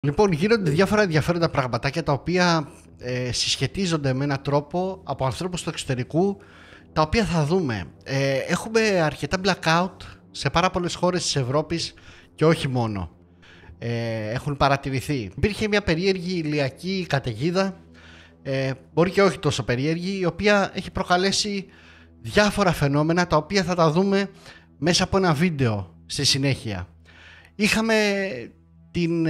Λοιπόν, γίνονται διάφορα ενδιαφέροντα πραγματάκια τα οποία συσχετίζονται με έναν τρόπο από ανθρώπους του εξωτερικού, τα οποία θα δούμε. Έχουμε αρκετά blackout σε πάρα πολλές χώρες της Ευρώπης και όχι μόνο. Έχουν παρατηρηθεί. Υπήρχε μια περίεργη ηλιακή καταιγίδα, μπορεί και όχι τόσο περίεργη, η οποία έχει προκαλέσει διάφορα φαινόμενα τα οποία θα τα δούμε μέσα από ένα βίντεο στη συνέχεια. Είχαμε την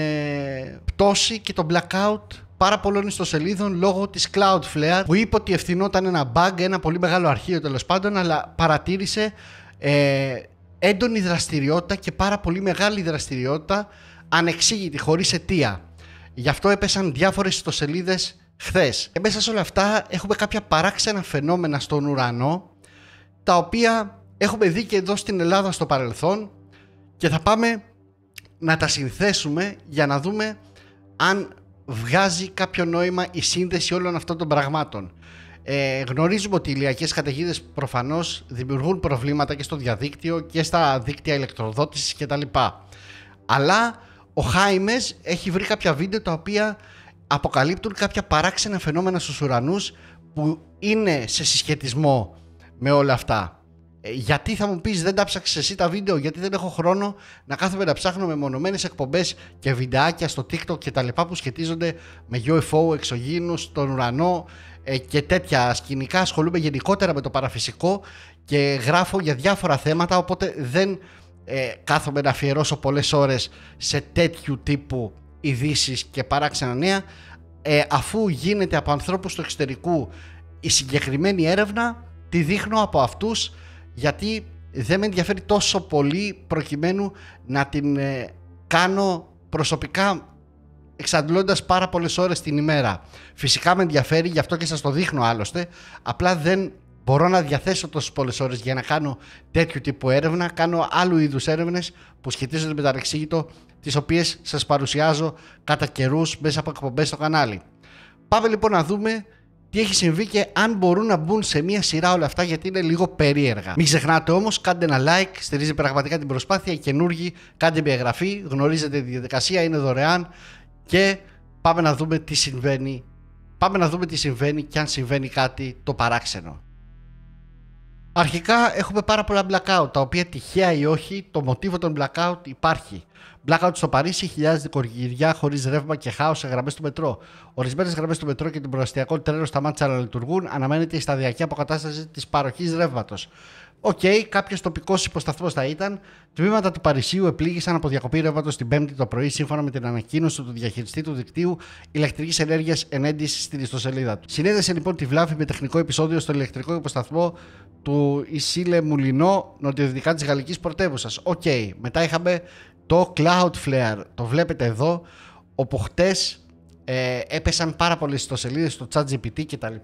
πτώση και το blackout πάρα πολλών ιστοσελίδων λόγω της Cloudflare, που είπε ότι ευθυνόταν ένα bug, ένα πολύ μεγάλο αρχείο τέλος πάντων, αλλά παρατήρησε έντονη δραστηριότητα και πάρα πολύ μεγάλη δραστηριότητα ανεξήγητη, χωρίς αιτία. Γι' αυτό έπεσαν διάφορες ιστοσελίδες χθες. Και μέσα σε όλα αυτά έχουμε κάποια παράξενα φαινόμενα στον ουρανό, τα οποία έχουμε δει και εδώ στην Ελλάδα στο παρελθόν, και θα πάμε να τα συνθέσουμε για να δούμε αν βγάζει κάποιο νόημα η σύνδεση όλων αυτών των πραγμάτων. Γνωρίζουμε ότι οι ηλιακές καταιγίδες προφανώς δημιουργούν προβλήματα και στο διαδίκτυο και στα δίκτυα ηλεκτροδότησης κτλ. Αλλά ο Χάιμες έχει βρει κάποια βίντεο τα οποία αποκαλύπτουν κάποια παράξενα φαινόμενα στους ουρανούς που είναι σε συσχετισμό με όλα αυτά. Γιατί θα μου πεις, δεν τα ψάξεις εσύ τα βίντεο? Γιατί δεν έχω χρόνο να κάθομαι να ψάχνω μεμονωμένες εκπομπές και βιντεάκια στο TikTok και τα λοιπά που σχετίζονται με UFO, εξωγήινους, τον ουρανό και τέτοια σκηνικά. Ασχολούμαι γενικότερα με το παραφυσικό και γράφω για διάφορα θέματα, οπότε δεν κάθομαι να αφιερώσω πολλές ώρες σε τέτοιου τύπου ειδήσεις και παράξενα νέα. Αφού γίνεται από ανθρώπους του εξωτερικού η συγκεκριμένη έρευνα, τη δείχνω από αυτούς, γιατί δεν με ενδιαφέρει τόσο πολύ προκειμένου να την κάνω προσωπικά εξαντλώντας πάρα πολλές ώρες την ημέρα. Φυσικά με ενδιαφέρει, γι' αυτό και σας το δείχνω άλλωστε, απλά δεν μπορώ να διαθέσω τόσες πολλές ώρες για να κάνω τέτοιου τύπου έρευνα. Κάνω άλλου είδους έρευνες που σχετίζονται με το ανεξήγητο, τις οποίες σας παρουσιάζω κατά καιρούς μέσα από εκπομπές στο κανάλι. Πάμε λοιπόν να δούμε τι έχει συμβεί και αν μπορούν να μπουν σε μία σειρά όλα αυτά, γιατί είναι λίγο περίεργα. Μην ξεχνάτε όμως, κάντε ένα like, στηρίζει πραγματικά την προσπάθεια. Οι καινούργοι, κάντε μια εγγραφή, γνωρίζετε τη διαδικασία, είναι δωρεάν. Και πάμε να δούμε τι συμβαίνει. Πάμε να δούμε τι συμβαίνει και αν συμβαίνει κάτι το παράξενο. Αρχικά έχουμε πάρα πολλά blackout, τα οποία τυχαία ή όχι, το μοτίβο των blackout υπάρχει. Blackout στο Παρίσι, χιλιάδες νοικοκυριά χωρίς ρεύμα και χάος σε γραμμές του μετρό. Ορισμένες γραμμές του μετρό και των προαστιακών τρένων σταμάτησαν να λειτουργούν. Αναμένεται η σταδιακή αποκατάσταση της παροχής ρεύματος. Κάποιος τοπικός υποσταθμός θα ήταν. Τμήματα του Παρισίου επλήγησαν από διακοπή ρεύματος την Πέμπτη το πρωί, σύμφωνα με την ανακοίνωση του διαχειριστή του δικτύου ηλεκτρικής ενέργειας ενέντης στην ιστοσελίδα του. Συνέδεσε λοιπόν τη βλάβη με τεχνικό επεισόδιο στο ηλεκτρικό υποσταθμό του Ισίλε Μουλινό, νοτιοδυτικά της γαλλικής πρωτεύουσας. Μετά είχαμε το Cloudflare, το βλέπετε εδώ, όπου χτες έπεσαν πάρα πολλές ιστοσελίδες στο ChatGPT κτλ.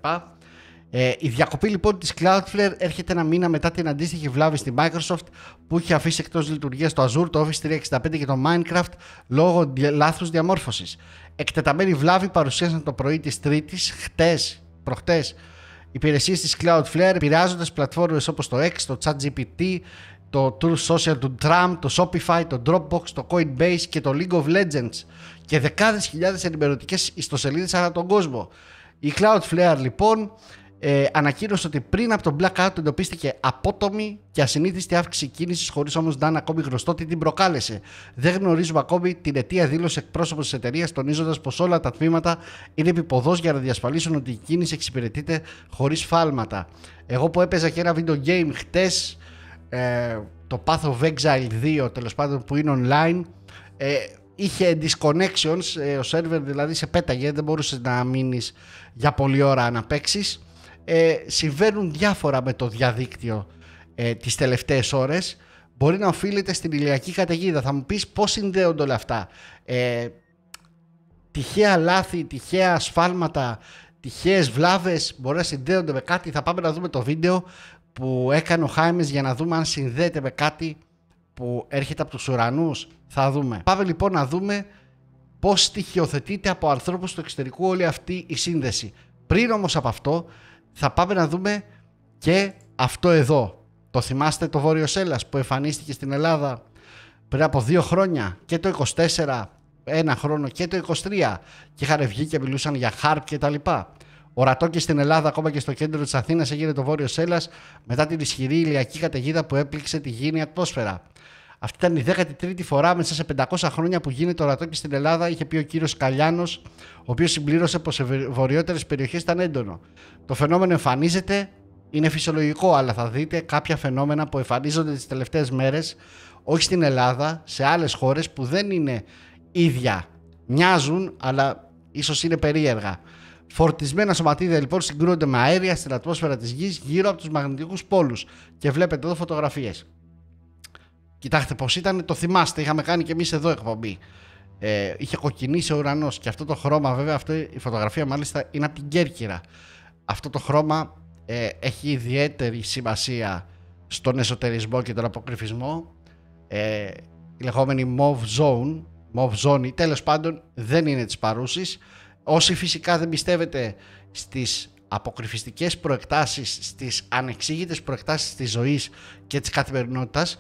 Η διακοπή λοιπόν της Cloudflare έρχεται ένα μήνα μετά την αντίστοιχη βλάβη στη Microsoft, που είχε αφήσει εκτός λειτουργίας το Azure, το Office 365 και το Minecraft λόγω λάθους διαμόρφωσης. Εκτεταμένη βλάβη παρουσίασαν το πρωί της Τρίτης, προχτές, υπηρεσίες της Cloudflare, επηρεάζοντας πλατφόρμες όπως το X, το ChatGPT, το True Social του Trump, το Shopify, το Dropbox, το Coinbase και το League of Legends και δεκάδες χιλιάδες ενημερωτικές ιστοσελίδες ανά τον κόσμο. Η Cloudflare λοιπόν ανακοίνωσε ότι πριν από τον blackout εντοπίστηκε απότομη και ασυνήθιστη αύξηση κίνησης, χωρίς όμως να είναι ακόμη γνωστό τι την προκάλεσε. Δεν γνωρίζουμε ακόμη την αιτία, δήλωσε εκπρόσωπος της εταιρείας, τονίζοντας πως όλα τα τμήματα είναι επίποδος για να διασφαλίσουν ότι η κίνηση εξυπηρετείται χωρίς φάλματα. Εγώ που έπαιζα και ένα video game χτες, το Path of Exile 2 τέλος πάντων, που είναι online, είχε disconnections, ο server δηλαδή σε πέταγε, δεν μπορούσες να μείνεις για πολλή ώρα να παίξεις. Συμβαίνουν διάφορα με το διαδίκτυο τις τελευταίες ώρες. Μπορεί να οφείλεται στην ηλιακή καταιγίδα. Θα μου πεις πώς συνδέονται όλα αυτά? Τυχαία λάθη, τυχαία ασφάλματα, τυχαίες βλάβες μπορεί να συνδέονται με κάτι? Θα πάμε να δούμε το βίντεο που έκανε ο Χάιμες για να δούμε αν συνδέεται με κάτι που έρχεται από τους ουρανούς. Θα δούμε. Πάμε λοιπόν να δούμε πώς στοιχειοθετείται από ανθρώπους του εξωτερικού όλη αυτή η σύνδεση. Πριν όμως από αυτό θα πάμε να δούμε και αυτό εδώ. Το θυμάστε, το Βόρειο Σέλλας που εμφανίστηκε στην Ελλάδα πριν από 2 χρόνια, και το 24 ένα χρόνο και το 23 και είχαν βγει και μιλούσαν για HARP και τα λοιπά. Ορατό και στην Ελλάδα, ακόμα και στο κέντρο της Αθήνας, έγινε το Βόρειος Έλλας μετά την ισχυρή ηλιακή καταιγίδα που έπληξε τη γήινη ατμόσφαιρα. Αυτή ήταν η 13η φορά μέσα σε 500 χρόνια που γίνεται ορατό και στην Ελλάδα, είχε πει ο κύριος Καλιάνος, ο οποίος συμπλήρωσε πως σε βορειότερες περιοχές ήταν έντονο. Το φαινόμενο εμφανίζεται, είναι φυσιολογικό, αλλά θα δείτε κάποια φαινόμενα που εμφανίζονται τις τελευταίες μέρες, όχι στην Ελλάδα, σε άλλες χώρες που δεν είναι ίδια. Μοιάζουν, αλλά ίσως είναι περίεργα. Φορτισμένα σωματίδια λοιπόν συγκρούονται με αέρια στην ατμόσφαιρα της γης γύρω από τους μαγνητικούς πόλους. Και βλέπετε εδώ φωτογραφίες. Κοιτάξτε πως ήταν, το θυμάστε, είχαμε κάνει και εμείς εδώ εκπομπή. Είχε κοκκινήσει ο ουρανός και αυτό το χρώμα, βέβαια, η φωτογραφία μάλιστα είναι από την Κέρκυρα. Αυτό το χρώμα έχει ιδιαίτερη σημασία στον εσωτερισμό και τον αποκρυφισμό. Η λεγόμενη mauve zone, τέλος πάντων δεν είναι της παρούσης. Όσοι φυσικά δεν πιστεύετε στις αποκρυφιστικές προεκτάσεις, στις ανεξήγητες προεκτάσεις της ζωής και της καθημερινότητας,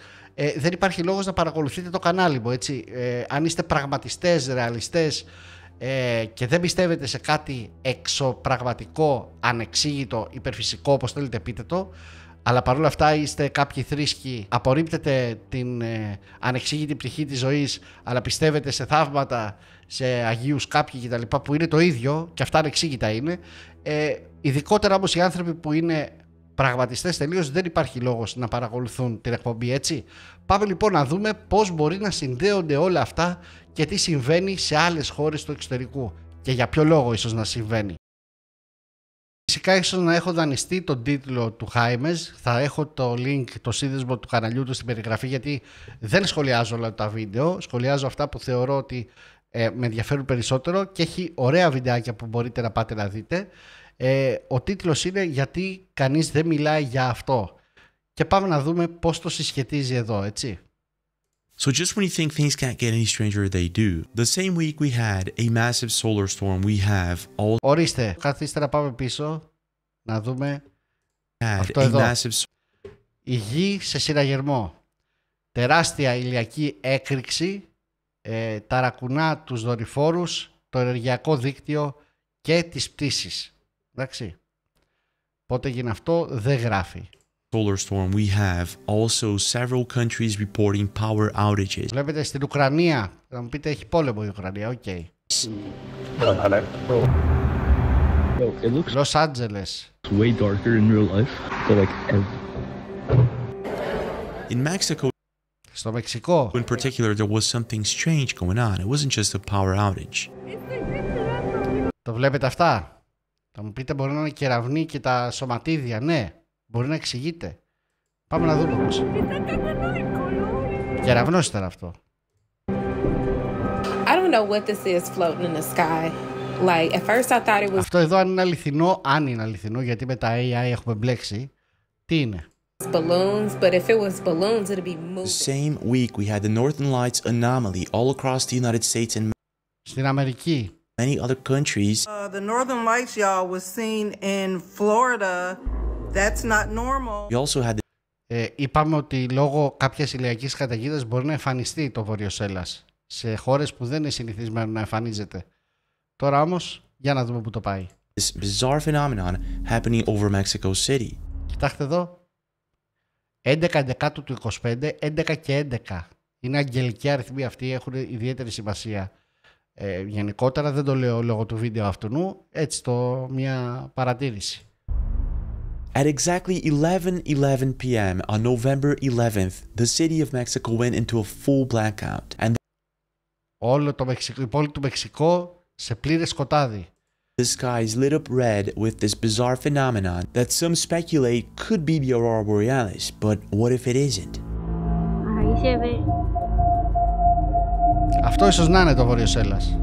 δεν υπάρχει λόγος να παρακολουθείτε το κανάλι μου, έτσι. Αν είστε πραγματιστές, ρεαλιστές και δεν πιστεύετε σε κάτι εξωπραγματικό, ανεξήγητο, υπερφυσικό, όπως θέλετε πείτε το, αλλά παρόλα αυτά είστε κάποιοι θρήσκοι, απορρίπτετε την ανεξήγητη πτυχή της ζωής, αλλά πιστεύετε σε θαύματα, σε αγίους κάποιοι κτλ. Που είναι το ίδιο και αυτά ανεξήγητα είναι. Ειδικότερα όμως οι άνθρωποι που είναι πραγματιστές τελείως, δεν υπάρχει λόγος να παρακολουθούν την εκπομπή, έτσι. Πάμε λοιπόν να δούμε πώς μπορεί να συνδέονται όλα αυτά και τι συμβαίνει σε άλλες χώρες του εξωτερικού και για ποιο λόγο ίσως να συμβαίνει. Φυσικά ίσως να έχω δανειστεί τον τίτλο του Χάιμες, θα έχω το link, το σύνδεσμο του καναλιού του στην περιγραφή, γιατί δεν σχολιάζω όλα τα βίντεο, σχολιάζω αυτά που θεωρώ ότι με ενδιαφέρουν περισσότερο και έχει ωραία βιντεάκια που μπορείτε να πάτε να δείτε. Ο τίτλος είναι «Γιατί κανείς δεν μιλάει για αυτό» και πάμε να δούμε πώς το συσχετίζει εδώ, έτσι. So just when you think things can't get any stranger, they do. The same week we had a massive solar storm, we have all... Ορίστε, καθίστε να πάμε πίσω, να δούμε αυτό εδώ. Η γη σε συναγερμό. Τεράστια ηλιακή έκρηξη, ταρακουνά τους δορυφόρους, το ενεργειακό δίκτυο και τις πτήσεις. Εντάξει. Πότε γίνει αυτό δεν γράφει. Solar storm, we have also several countries reporting power outages. Βλέπετε στην Ουκρανία, θα μου πείτε έχει πόλεμο η Ουκρανία, οκ. Λος Άντζελες. Way darker in real life, but like In Mexico, στο Μεξικό, in particular, there was something strange going on. It wasn't just a power outage. Το βλέπετε αυτά. Θα μου πείτε μπορεί να είναι κεραυνοί και τα σωματίδια, ναι. Μπορεί να εξηγείται. Πάμε να δούμε όμως. Κεραυνός ήταν αυτό. I don't know what this is floating in the sky. Like at first I thought it was Αυτό εδώ αν είναι αληθινό, γιατί με τα AI έχουμε μπλέξει, τι είναι? balloons, but if it was balloons it'd be moving. The same week, we had the Northern Lights anomaly all across the United States and Στην Αμερική. many other countries. The Northern Lights, y'all, was seen in Florida. That's not normal. We also had Είπαμε ότι λόγω κάποιας ηλιακής καταιγίδας μπορεί να εμφανιστεί το Βόρειος Έλλας σε χώρες που δεν είναι συνηθισμένο να εμφανίζεται. Τώρα όμως, για να δούμε που το πάει. this bizarre phenomenon happening over Mexico City. Κοιτάξτε εδώ. 11 του 25, 11 και 11. Είναι αγγελική αριθμοί αυτοί, έχουν ιδιαίτερη σημασία. Γενικότερα δεν το λέω λόγω του βίντεο αυτού, έτσι μια παρατήρηση. At exactly 11:11 p.m. on November 11th, the city of Mexico went into a full blackout. And η πόλη του Μεξικό σε πλήρες σκοτάδι. the skies lit up red with this bizarre phenomenon that some speculate could be the aurora borealis, but what if it isn't? Αυτό ίσως να είναι το Βόρειος Έλλας.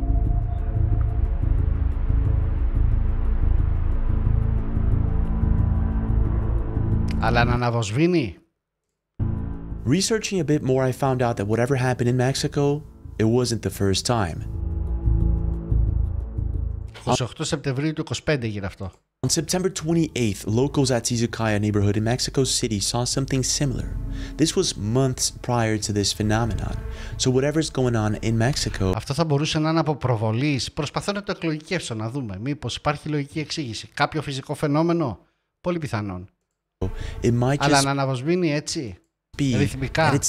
Αλλά να αναβοσβήνει. Researching a bit more, I found out that whatever happened in Mexico, it wasn't the first time. 28 Σεπτεμβρίου του 25 έγινε αυτό. On September 28th, locals at Tsizukaya neighborhood in Mexico City saw something similar. This was months prior to this phenomenon. So whatever's going on in Mexico... Αυτό θα μπορούσε να είναι από προβολής. Προσπαθώ να το εκλογικεύσω, να δούμε. Μήπως υπάρχει λογική εξήγηση. Κάποιο φυσικό φαινόμενο. Πολύ πιθανόν. Αλλά να αναβοσβήνει έτσι. Ρυθμικά.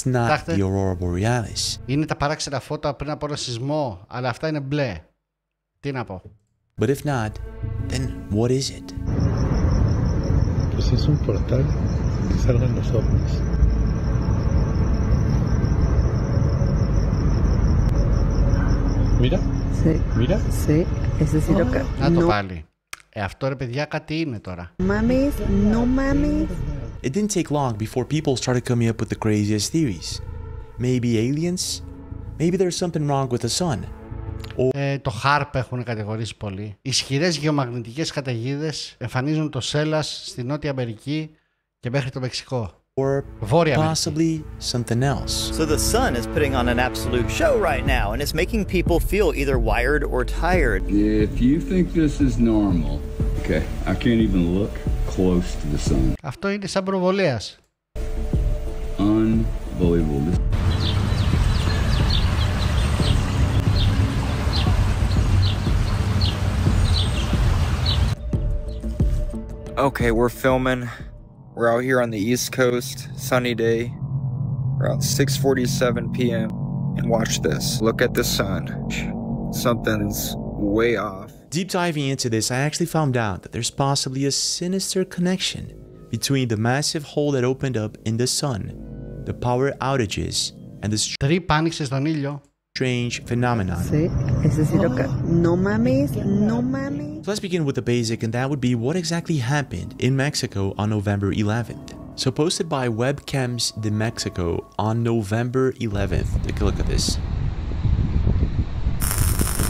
The Aurora Borealis. Είναι τα παράξενα φώτα πριν από ένα σεισμό, αλλά αυτά είναι μπλε. Τι να πω. But if not, then what is it? Pues es un portal que salgan los ovnis. Mira. Sí. Mira. Sí. Ese sí lo que... Να το πάλι. Αυτό ρε παιδιά κάτι είναι τώρα. Mames, no mames. It didn't take long before people started coming up with the craziest theories. Maybe aliens? Maybe there's something wrong with the sun. Το HARP έχουν κατηγορήσει πολύ. Ισχυρές γεωμαγνητικές καταιγίδες εμφανίζουν το Σέλας στη Νότια Αμερική και μέχρι το Μεξικό. Or Βόρεια possibly something else. So the sun is putting on an absolute show right now, and it's making people feel either wired or tired. If you think this is normal, okay, I can't even look close to the sun. Αυτό είναι σαν προβολέας. Unbelievable. Okay, we're filming. We're out here on the East Coast, sunny day, around 6:47 p.m. And watch this. Look at the sun. Something's way off. Deep diving into this, I actually found out that there's possibly a sinister connection between the massive hole that opened up in the sun, the power outages, and the Τρύπα άνοιξε στον ήλιο. strange phenomenon. Sí, ese sí lo que... No mames, no mames. So let's begin with the basic, and that would be what exactly happened in Mexico on November 11th. So posted by Webcams de Mexico on November 11th. Take a look at this.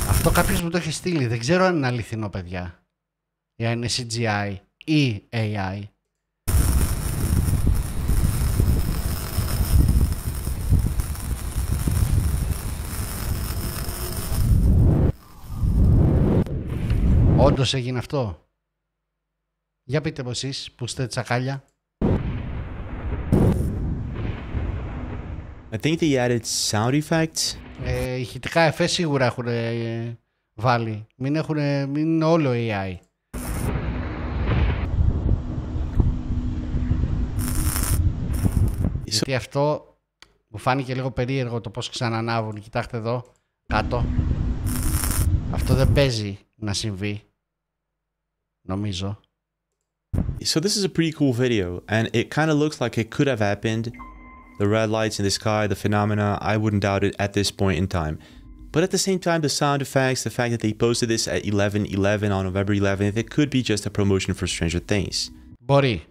Αυτό κάποιος μου το έχει στείλει. Δεν ξέρω αν είναι αληθινό, παιδιά. Ή αν είναι CGI ή AI. Όντως έγινε αυτό. Για πείτε μου εσείς που είστε τσακάλια. I think they added sound effects. Ηχητικά εφέ σίγουρα έχουν βάλει. Μην είναι όλο AI. Γιατί αυτό μου φάνηκε λίγο περίεργο το πώς ξανανάβουν. Κοιτάξτε εδώ, κάτω. Αυτό δεν παίζει να συμβεί. Νομίζω. So this is a pretty cool video, and it kind of looks like it could have happened. The red lights in the sky, the phenomena, I wouldn't doubt it at this point in time. But at the same time, the sound effects, the fact that they posted this at 11/11 on November 11th, it could be just a promotion for Stranger Things. Μπορεί.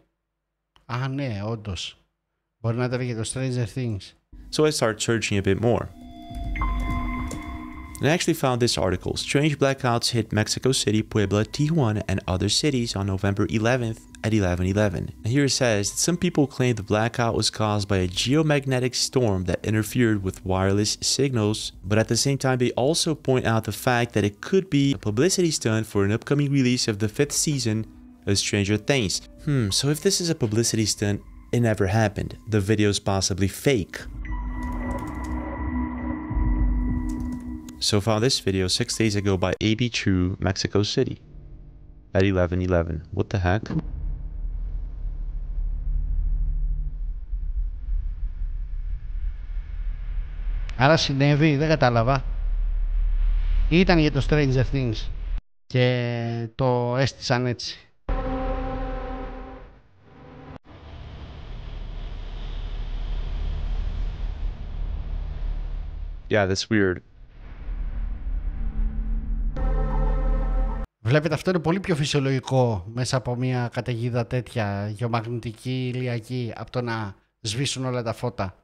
Α, ναι, όντως. Μπορεί να ήταν και το Stranger Things. So I started searching a bit more. And I actually found this article. Strange blackouts hit Mexico City, Puebla, Tijuana, and other cities on November 11th at 11:11. And here it says that some people claim the blackout was caused by a geomagnetic storm that interfered with wireless signals, but at the same time they also point out the fact that it could be a publicity stunt for an upcoming release of the 5th season of Stranger Things. So if this is a publicity stunt, it never happened. The video is possibly fake. So found this video 6 days ago by AB True, Mexico City at 11:11. What the heck? Άρα συνέβη, δεν κατάλαβα. Ήταν για το Stranger Things και το έστησαν έτσι. Yeah, that's weird. Βλέπετε, αυτό είναι πολύ πιο φυσιολογικό μέσα από μια καταιγίδα τέτοια γεωμαγνητική, ηλιακή, από το να σβήσουν όλα τα φώτα.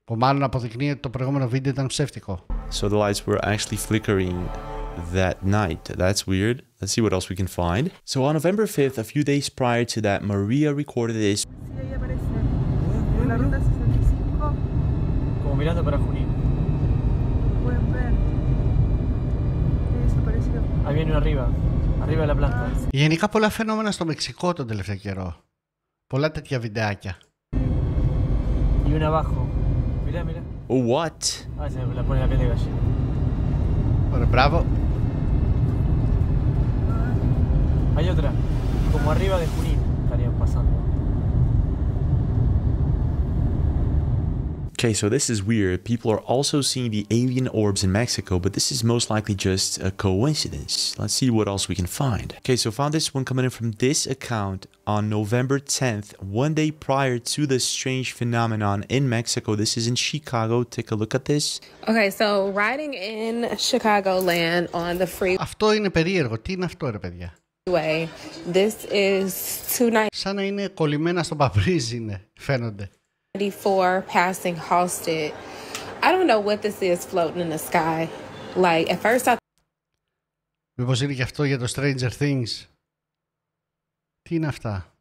Που μάλλον αποδεικνύει ότι το προηγούμενο βίντεο ήταν ψεύτικο. So the lights were actually flickering that night. That's weird. Let's see what else we can find. So on November 5th, a few days prior to that, Maria recorded this. Como mirando para Junín. Ahí viene uno arriba. Γενικά πολλά φαινόμενα στο Μεξικό τον τελευταίο καιρό. Πολλά τέτοια βιντεάκια. What? Ωραία, μπράβο. Hay otra, como arriba de Junín estarían pasando. Okay, so this is weird. People are also seeing the alien orbs in Mexico, but this is most likely just a coincidence. Let's see what else we can find. Okay, so found this one coming in from this account on November 10th, one day prior to the strange phenomenon in Mexico. This is in Chicago. Take a look at this. Okay, so riding in Chicagoland on the freeway. Αυτό είναι περίεργο. Τι είναι αυτό, ρε παιδιά? This is 290. Σαν να είναι κολλημένα στο παπρίζ είναι, φαίνονται. 94 passing Halsted. I don't know what this is floating in the sky. Like at first I. Μήπως είναι και αυτό για το Stranger Things? Τι είναι αυτά?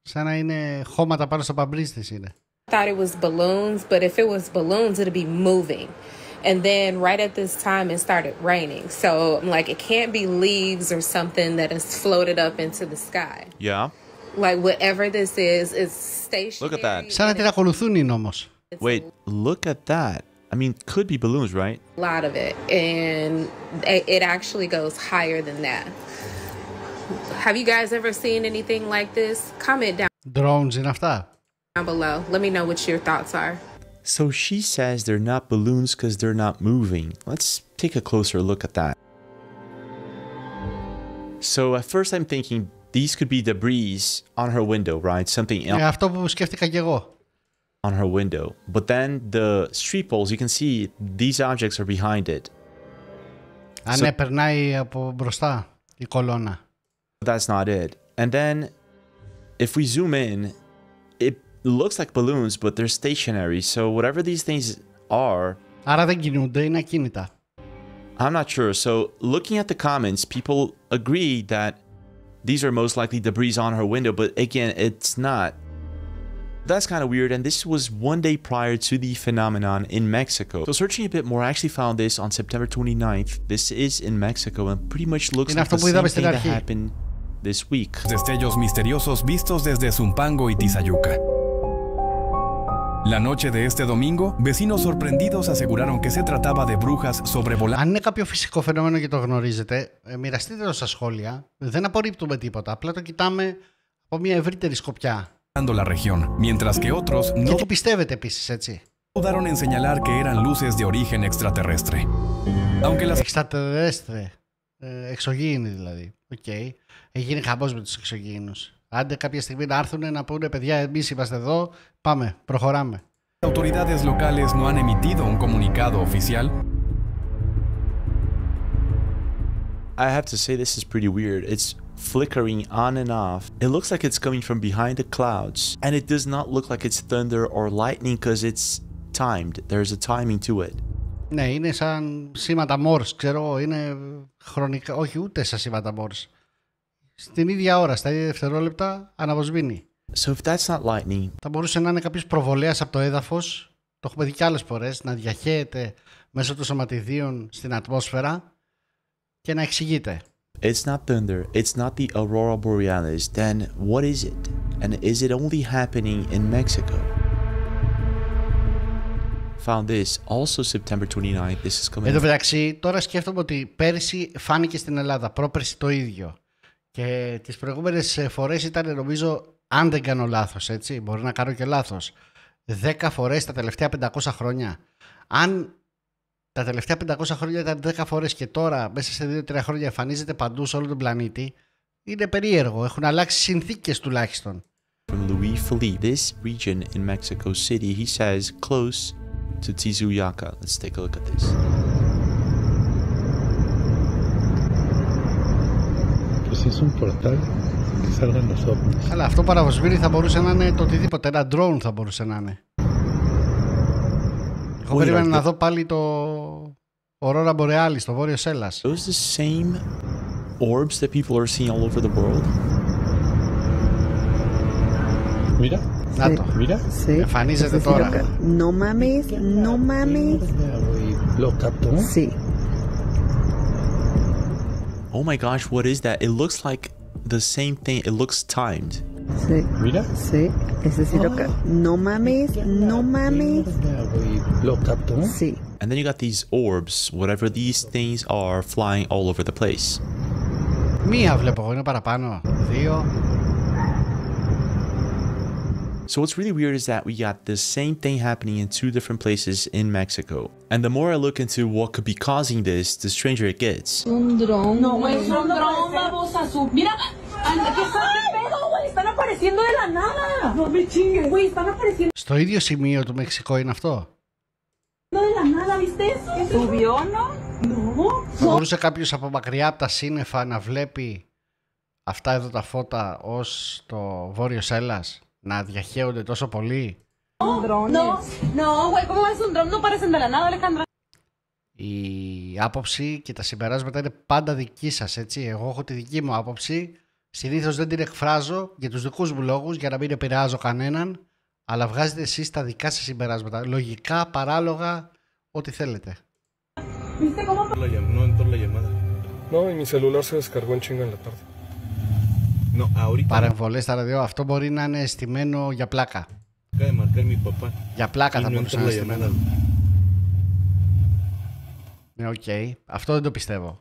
Σαν να είναι χώματα πάνω στο παμπρίζ της είναι. I thought it was balloons, but if it was balloons, it'd be moving. And then right at this time, it started raining. So I'm like, it can't be leaves or something that is floated up into the sky. Yeah. Like whatever this is stationary. Look at that. Σαν να την ακολουθούν είναι όμως. Wait, look at that. I mean, could be balloons, right? A lot of it. And it actually goes higher than that. Have you guys ever seen anything like this? Comment down Drones είναι αυτά. below. Let me know what your thoughts are. So she says they're not balloons because they're not moving. Let's take a closer look at that. So at first I'm thinking these could be debris on her window, right? Something else. Αυτό που σκέφτηκα και εγώ. On her window. But then the street poles, you can see these objects are behind it. Ναι, περνάει από μπροστά η κολόνα. That's not it. And then if we zoom in, it looks like balloons, but they're stationary. So whatever these things are... Άρα δεν κινούνται, είναι ακίνητα. I'm not sure. So looking at the comments, people agree that these are most likely debris on her window, but again, it's not. That's kind of weird, and this was one day prior to the phenomenon in Mexico. So searching a bit more, I actually found this on September 29th. This is in Mexico, and pretty much looks like the same thing that happened this week. Destellos misteriosos vistos desde Zumpango y Tizayuca. La noche de este domingo, vecinos sorprendidos aseguraron que se trataba de brujas sobrevolando. Αν είναι κάποιο φυσικό φαινόμενο και το γνωρίζετε, μοιραστείτε το στα σχόλια. Δεν απορρίπτουμε τίποτα. Απλά το κοιτάμε από μια ευρύτερη σκοπιά. La región, mientras que otros no. Και τι πιστεύετε επίσης, έτσι? Dudaron en señalar que eran luces de origen extraterrestre. Aunque las. Extraterrestre. Εξωγήινοι δηλαδή. Οκ. Έγινε χαμός με τους εξωγήινους. Άντε κάποια στιγμή να έρθουν να πούνε παιδιά, εμείς είμαστε εδώ, πάμε, προχωράμε. Las autoridades locales no han emitido un comunicado oficial. I have to say this is pretty weird. It's flickering on and off. It looks like it's coming from behind the clouds, and it does not look like it's thunder or lightning because it's timed. There's a timing to it. Ναι, είναι σαν σήματα Morse, ξέρω, είναι χρονικά, όχι ούτε σαν σήματα Morse. Στην ίδια ώρα, στα ίδια δευτερόλεπτα, αναβοσβήνει. So if that's not lightning, θα μπορούσε να είναι κάποιος προβολέας από το έδαφος, το έχουμε δει και άλλες φορές, να διαχέεται μέσω των σωματιδίων στην ατμόσφαιρα και να εξηγείται. It's not thunder, it's not the aurora borealis, then what is it? And is it only happening in Mexico? Found this also September 29th. This is coming. Εν τω μεταξύ, τώρα σκέφτομαι ότι πέρυσι φάνηκε στην Ελλάδα, πρόπερσι το ίδιο. Και τις προηγούμενες φορές ήταν, νομίζω, αν δεν κάνω λάθος, έτσι, μπορεί να κάνω και λάθος, 10 φορές τα τελευταία 500 χρόνια. Αν τα τελευταία 500 χρόνια ήταν 10 φορές και τώρα μέσα σε 2-3 χρόνια εμφανίζεται παντού σε όλο τον πλανήτη, είναι περίεργο. Έχουν αλλάξει συνθήκες τουλάχιστον. From Louis Philippe, this region in Mexico City, he says close to Tijuca. Let's take a look at this. Pues es un portal que salgan los ovnis. Αλλά αυτό παραβοσβήνει θα μπορούσε να είναι το οτιδήποτε. Ένα drone θα μπορούσε να είναι. Εγώ περίμενα να δω πάλι το Aurora Borealis στο βόρειο Σέλλας. Those the same orbs that people are seeing all over the world? Mira. Να το. Mira. Εμφανίζεται τώρα. No mames, no mames. Lo captó. Sí. Oh my gosh, what is that? It looks like the same thing. It looks timed. Sí. Mira. Sí. Ese sí lo que... No mames, no mames. Sí. And then you got these orbs, whatever these things are, flying all over the place. Μία βλέπω εγώ, είναι παραπάνω. 2. So what's really weird is that we got the same thing happening in 2 different places in Mexico. And the more I look into what could be causing this, the stranger it gets. Un dron. No, es un dron, babosa. Mira, ¿qué pedo, güey? Están apareciendo de la nada. No me chingues. Güey, están apareciendo. Στο ίδιο σημείο του Μεξικό είναι αυτό. De la nada, ¿viste eso? ¿Subió, no? No. Θα μπορούσε κάποιος από μακριά από τα σύννεφα να βλέπει αυτά εδώ τα φώτα ως το Βόρειος Έλλας, να διαχέονται τόσο πολύ. Η άποψη και τα συμπεράσματα είναι πάντα δική σας, έτσι. Εγώ έχω τη δική μου άποψη. Συνήθως δεν την εκφράζω για τους δικούς μου λόγους, για να μην επηρεάζω κανέναν, αλλά βγάζετε εσείς τα δικά σας συμπεράσματα. Λογικά, παράλογα, ό,τι θέλετε. Παρεμβολές στα ραδιό, αυτό μπορεί να είναι στημένο για πλάκα. Για πλάκα θα μπορούσε να είναι στημένο. Ναι, οκ. Αυτό δεν το πιστεύω.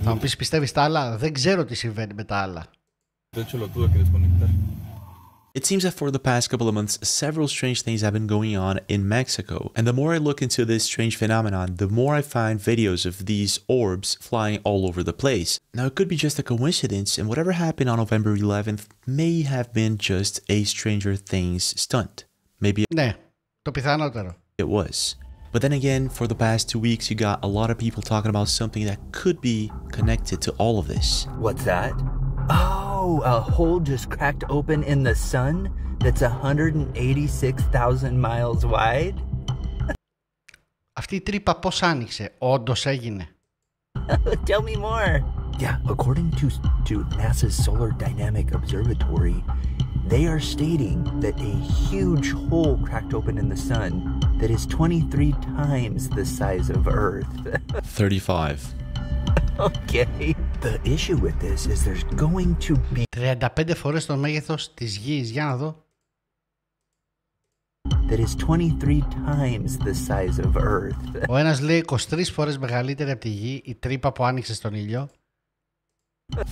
Θα μου πεις πιστεύεις τα άλλα? Δεν ξέρω τι συμβαίνει με τα άλλα. It seems that for the past couple of months, several strange things have been going on in Mexico. And the more I look into this strange phenomenon, the more I find videos of these orbs flying all over the place. Now, it could be just a coincidence, and whatever happened on November 11th may have been just a Stranger Things stunt. Maybe ναι, το πιθανότερο. It was. But then again, for the past 2 weeks, you got a lot of people talking about something that could be connected to all of this. What's that? Oh, a hole just cracked open in the sun that's 186,000 miles wide? Αυτή η τρύπα πώς άνοιξε? Όντως έγινε? Tell me more. Yeah, according to NASA's Solar Dynamic Observatory, they are stating that a huge hole cracked open in the sun that is 23 times the size of Earth. 35. Okay. The issue with this is there's going to be 35 φορές το μέγεθος της γης. Για να δω. That is 23 times the size of Earth. Ο ένας λέει 23 φορές μεγαλύτερη από τη γη η τρύπα που άνοιξε στον ήλιο.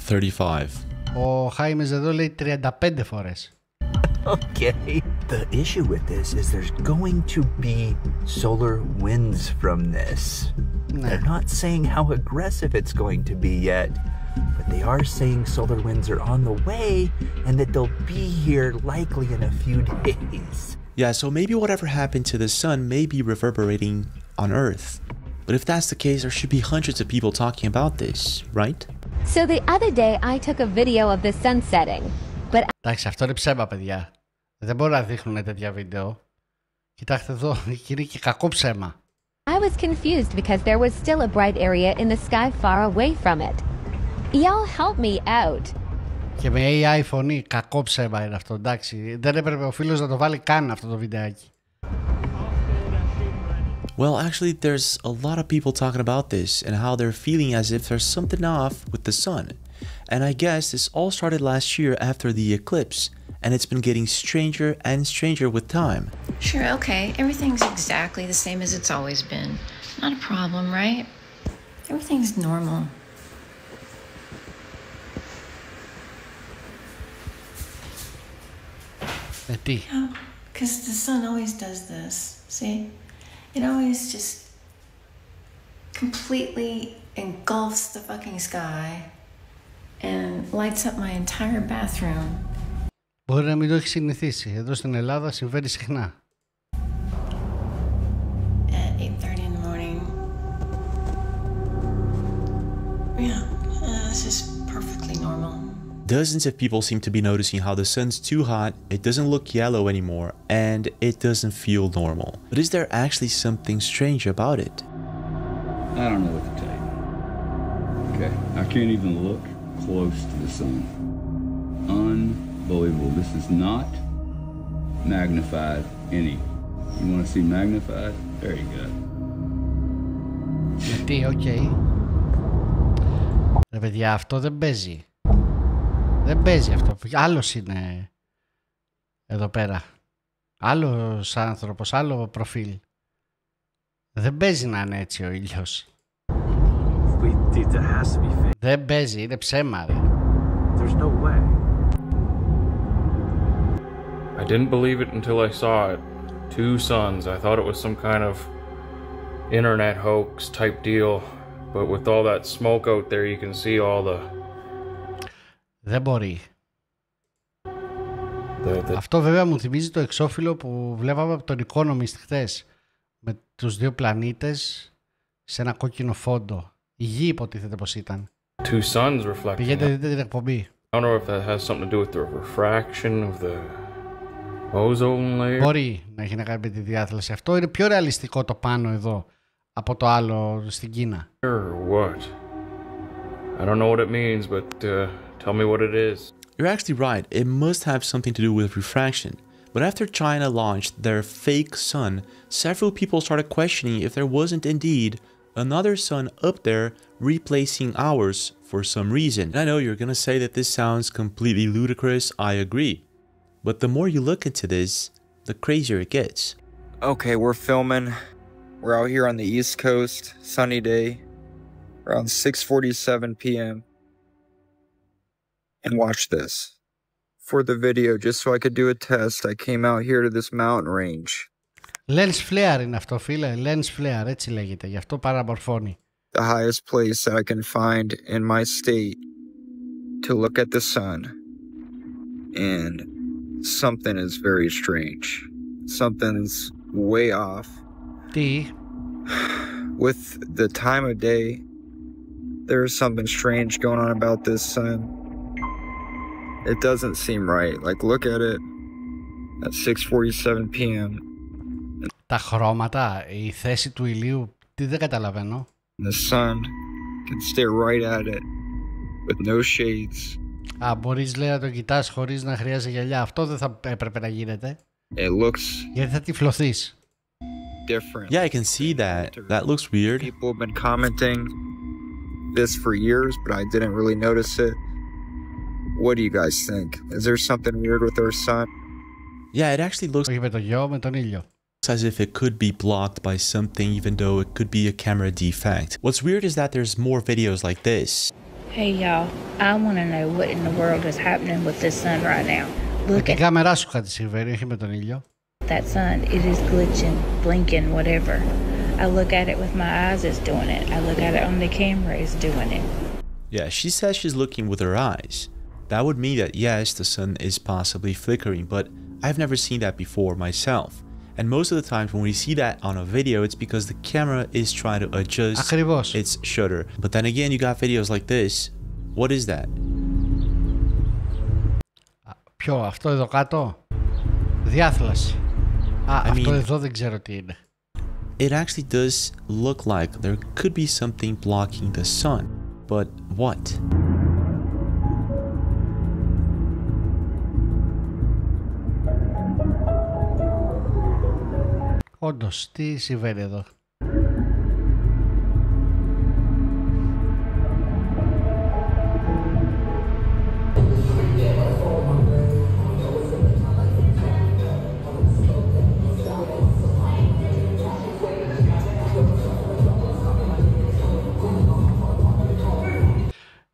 35. Ο Χάιμες εδώ λέει 35 φορές. Okay. The issue with this is there's going to be solar winds from this. They're not saying how aggressive it's going to be yet, but they are saying solar winds are on the way and that they'll be here likely in a few days. Yeah, so maybe whatever happened to the sun may be reverberating on Earth. But if that's the case, there should be hundreds of people talking about this, right? So the other day I took a video of the sun setting, but... Εντάξει, αυτό είναι ψέμα, παιδιά. Δεν μπορούν να δείχνουν τέτοια βίντεο. Κοιτάξτε εδώ, είναι και κακό ψέμα. I was confused because there was still a bright area in the sky far away from it. Y'all help me out. Και με AI φωνή, κακό ψέμα είναι αυτό, εντάξει. Δεν έπρεπε ο φίλος να το βάλει καν αυτό το βιντεάκι. Well, actually, there's a lot of people talking about this and how they're feeling as if there's something off with the sun. And I guess this all started last year after the eclipse, and it's been getting stranger and stranger with time. Sure, okay. Everything's exactly the same as it's always been. Not a problem, right? Everything's normal. Yeah, because the sun always does this, see? It always just completely engulfs the fucking sky and lights up my entire bathroom. Μπορεί να μην το έχει συνηθίσει. Εδώ στην Ελλάδα συμβαίνει συχνά. At 8:30 in the morning. Yeah, this is perfectly normal. Dozens of people seem to be noticing how the sun's too hot, it doesn't look yellow anymore, and it doesn't feel normal. But is there actually something strange about it? I don't know what to tell you. Okay, I can't even look close to the sun. Unbelievable. This is not magnified any. You want to see magnified? There you go. Γιατί, okay. Ρε παιδιά, αυτό δεν παίζει. Δεν παίζει αυτό. Άλλος είναι εδώ πέρα. Άλλος άνθρωπος, άλλο προφίλ. Δεν παίζει να είναι έτσι ο ήλιος. Δεν παίζει, είναι ψέμα ρε. I didn't believe it until I saw it. 2 suns. I thought it was some kind of internet hoax type deal. But with all that smoke out there, you can see all the... Δεν μπορεί. Αυτό βέβαια μου θυμίζει το εξώφυλλο που βλέπαμε από τον Economist χθες. Με τους 2 πλανήτες σε ένα κόκκινο φόντο. Η γη υποτίθεται πως ήταν. 2 suns reflecting. Πηγαίνετε δείτε την εκπομπή. I don't know if that has something to do with the refraction of the ozone layer. Μπορεί να έχει να κάνει με τη διάθλαση. Αυτό είναι πιο ρεαλιστικό το πάνω εδώ από το άλλο στην Κίνα. What? I don't know what it means, but tell me what it is. You're actually right. It must have something to do with refraction. But after China launched their fake sun, several people started questioning if there wasn't indeed another sun up there replacing ours for some reason. And I know you're gonna say that this sounds completely ludicrous. I agree. But the more you look into this, the crazier it gets. Okay, we're filming. We're out here on the East Coast, sunny day, around 6:47 p.m. And watch this. For the video, just so I could do a test, I came out here to this mountain range. Lens flare είναι αυτό, φίλε. Lens flare, έτσι λέγεται. Γι' αυτό παραμορφώνει. The highest place that I can find in my state to look at the sun. And something is very strange. Something's way off. Τι? With the time of day, there's something strange going on about this sun. It doesn't seem right. Like, look at it at 6:47 p.m. Τα χρώματα, η θέση του ηλίου, τι δεν καταλαβαίνω. The sun can stare right at it with no shades. Α, μπορείς λέει να το κοιτάς χωρίς να χρειάζεται γυαλιά. Αυτό δεν θα έπρεπε να γίνεται. It looks γιατί θα τυφλωθείς. Different. Yeah, I can see that. That looks weird. People have been commenting this for years, but I didn't really notice it. What do you guys think? Is there something weird with our sun? Yeah, it actually looks όχι με το γιο, με τον ήλιο. As if it could be blocked by something, even though it could be a camera defect. What's weird is that there's more videos like this. Hey y'all, I want to know what in the world is happening with this sun right now. Με την κάμερά σου κάτι συμβαίνει, όχι με τον ήλιο. That sun, it is glitching, blinking, whatever. I look at it with my eyes, it's doing it. I look at it on the camera, it's doing it. Yeah, she says she's looking with her eyes. That would mean that yes, the sun is possibly flickering, but I've never seen that before myself. And most of the times when we see that on a video, it's because the camera is trying to adjust its shutter. But then again, you got videos like this. What is that? Ποιο, αυτό εδώ κάτω? Διάθλαση. Αυτό εδώ δεν ξέρω τι είναι. It actually does look like there could be something blocking the sun. But what? Όντως, τι συμβαίνει εδώ?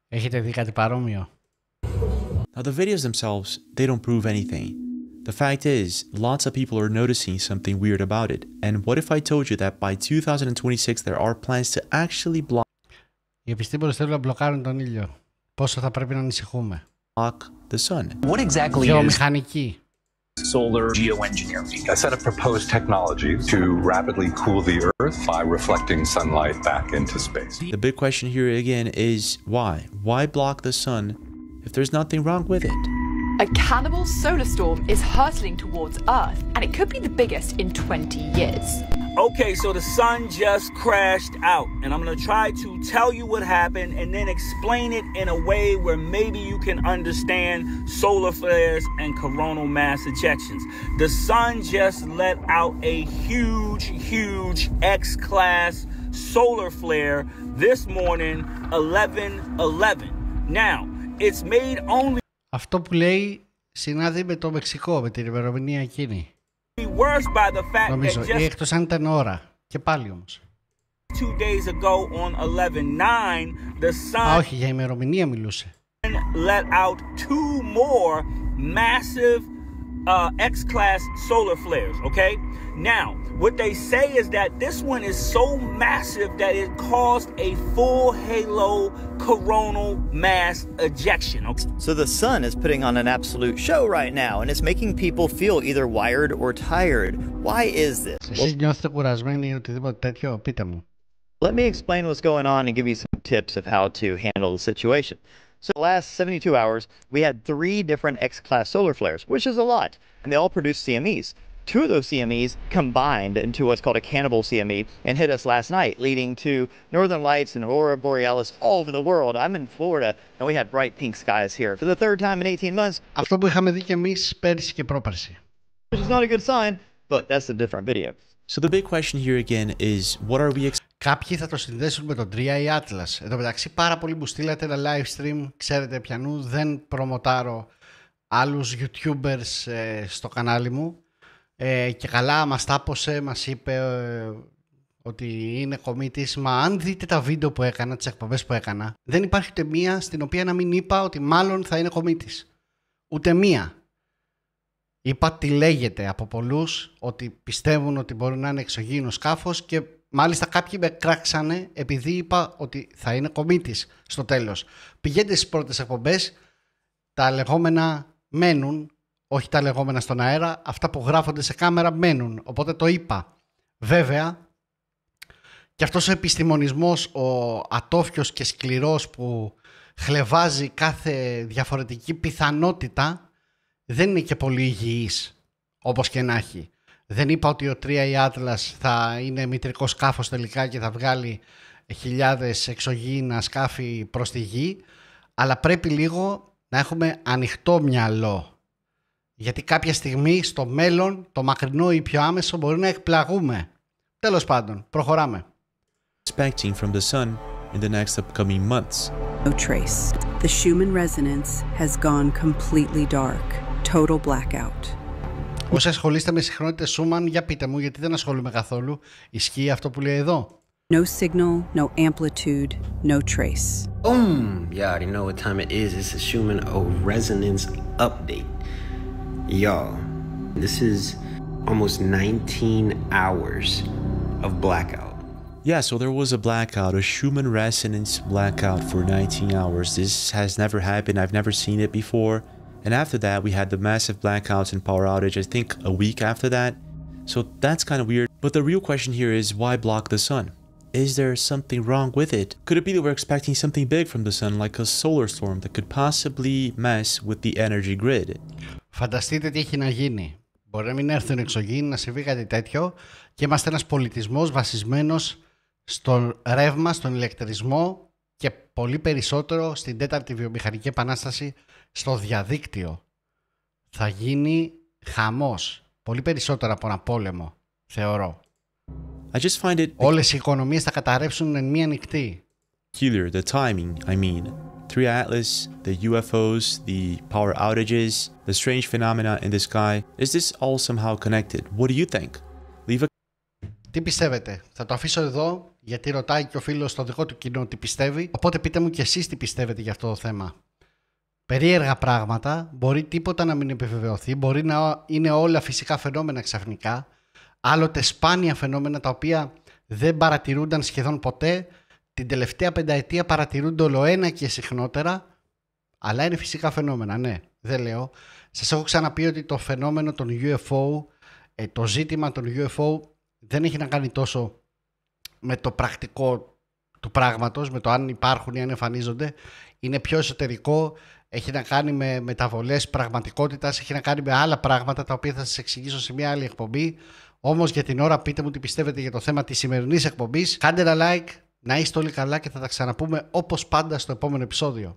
Έχετε δει κάτι παρόμοιο? Now the videos themselves, they don't prove anything. The fact is, lots of people are noticing something weird about it. And what if I told you that by 2026 there are plans to actually block... Οι επιστήμονες θέλουν να μπλοκάρουν τον ήλιο. Πόσο θα πρέπει να ανησυχούμε? Block the sun. What exactly Γεωμηχανική. Solar geoengineering, a set of proposed technologies to rapidly cool the Earth by reflecting sunlight back into space. The big question here again is why? Why block the sun if there's nothing wrong with it? A cannibal solar storm is hurtling towards Earth, and it could be the biggest in 20 years. Okay, so the sun just crashed out, and I'm going to try to tell you what happened and then explain it in a way where maybe you can understand solar flares and coronal mass ejections. The sun just let out a huge X-class solar flare this morning, 11:11. Now, it's made only... Αυτό που λέει συνάδει με το Μεξικό, με την ημερομηνία εκείνη. Worse by the fact νομίζω, that just... εκτός αν ήταν ώρα. Και πάλι όμως. 2 days ago on 11/9, the sun... όχι, για ημερομηνία μιλούσε. Let out 2 more massive X-class solar flares, okay? Now, what they say is that this one is so massive that it caused a full halo coronal mass ejection. Okay? So the sun is putting on an absolute show right now, and it's making people feel either wired or tired. Why is this? Εσείς νιώθετε κουρασμένοι ή οτιδήποτε τέτοιο, πείτε μου. Let me explain what's going on and give you some tips of how to handle the situation. So the last 72 hours, we had 3 different X-class solar flares, which is a lot, and they all produce CMEs. 2 of those CMEs combined into what's called a cannibal CME and hit us last night, leading to northern lights and aurora borealis all over the world. I'm in Florida, and we had bright pink skies here for the 3rd time in 18 months. Αυτό που είχαμε δει και εμείς πέρυσι και πρόπερσι. Which is not a good sign, but that's a different video. So the big question here again is, what are we... Κάποιοι θα το συνδέσουν με τον 3i Atlas. Εν τω μεταξύ πάρα πολλοί μου στείλατε ένα live stream, ξέρετε πιανού, δεν προμοτάρω άλλους YouTubers στο κανάλι μου. Και καλά μας τάπωσε, μας είπε ότι είναι κομίτης. Μα αν δείτε τα βίντεο που έκανα, τις εκπομπές που έκανα, δεν υπάρχει ούτε μία στην οποία να μην είπα ότι μάλλον θα είναι κομίτης. Ούτε μία. Είπα τι λέγεται από πολλούς, ότι πιστεύουν ότι μπορεί να είναι εξωγήινο σκάφος και μάλιστα κάποιοι με κράξανε επειδή είπα ότι θα είναι κομίτης στο τέλος. Πηγαίνετε στις πρώτες εκπομπές, τα λεγόμενα μένουν, όχι τα λεγόμενα στον αέρα, αυτά που γράφονται σε κάμερα μένουν, οπότε το είπα. Βέβαια, και αυτός ο επιστημονισμός, ο ατόφιος και σκληρός που χλεβάζει κάθε διαφορετική πιθανότητα, δεν είναι και πολύ υγιής, όπως και να έχει. Δεν είπα ότι ο 3i Atlas θα είναι μητρικό σκάφος τελικά και θα βγάλει χιλιάδες εξωγήινα σκάφη προς τη γη, αλλά πρέπει λίγο να έχουμε ανοιχτό μυαλό. Γιατί κάποια στιγμή στο μέλλον, το μακρινό ή πιο άμεσο, μπορεί να εκπλαγούμε. Τέλος πάντων, προχωράμε. Expecting from the sun in the next upcoming months. No trace. The Schumann resonance has gone completely dark. Total blackout. Όσοι ασχολείστε με συγχρονότητες Σούμαν, για πείτε μου, γιατί δεν ασχολούμαι καθόλου. Ισχύει αυτό που λέει εδώ? No signal, no amplitude, no trace. You already know what time it is. It's a Schumann resonance update. Y'all, this is almost 19 hours of blackout. Yeah, so there was a blackout, a Schumann resonance blackout for 19 hours. This has never happened. I've never seen it before. And after that, we had the massive blackouts and power outage, I think a week after that. So that's kind of weird. But the real question here is, why block the sun? Is there something wrong with it? Could it be that we're expecting something big from the sun, like a solar storm that could possibly mess with the energy grid? Φανταστείτε τι έχει να γίνει. Μπορεί να μην έρθουν εξωγήινοι, να συμβεί κάτι τέτοιο και είμαστε ένας πολιτισμός βασισμένος στον ρεύμα, στον ηλεκτρισμό και πολύ περισσότερο στην 4η βιομηχανική επανάσταση στο διαδίκτυο. Θα γίνει χαμός. Πολύ περισσότερο από ένα πόλεμο, θεωρώ. I just find it... Όλες οι οικονομίες θα καταρρεύσουν εν μία νυχτή. Peculiar, the timing, I mean. 3i Atlas, the UFOs, the power outages, the strange phenomena in the sky. Is this all somehow connected? What do you think? Leave a... Τι πιστεύετε? Θα το αφήσω εδώ, γιατί ρωτάει και ο φίλος στο δικό του κοινό τι πιστεύει. Οπότε πείτε μου και εσείς τι πιστεύετε για αυτό το θέμα. Περίεργα πράγματα, μπορεί τίποτα να μην επιβεβαιωθεί, μπορεί να είναι όλα φυσικά φαινόμενα ξαφνικά, άλλοτε σπάνια φαινόμενα τα οποία δεν παρατηρούνταν σχεδόν ποτέ, την τελευταία πενταετία παρατηρούνται ολοένα και συχνότερα, αλλά είναι φυσικά φαινόμενα, ναι, δεν λέω. Σας έχω ξαναπεί ότι το φαινόμενο των UFO, το ζήτημα των UFO δεν έχει να κάνει τόσο με το πρακτικό του πράγματος, με το αν υπάρχουν ή αν εμφανίζονται, είναι πιο εσωτερικό. Έχει να κάνει με μεταβολές πραγματικότητας, έχει να κάνει με άλλα πράγματα τα οποία θα σας εξηγήσω σε μια άλλη εκπομπή. Όμως για την ώρα πείτε μου τι πιστεύετε για το θέμα της σημερινής εκπομπής. Κάντε ένα like, να είστε όλοι καλά και θα τα ξαναπούμε όπως πάντα στο επόμενο επεισόδιο.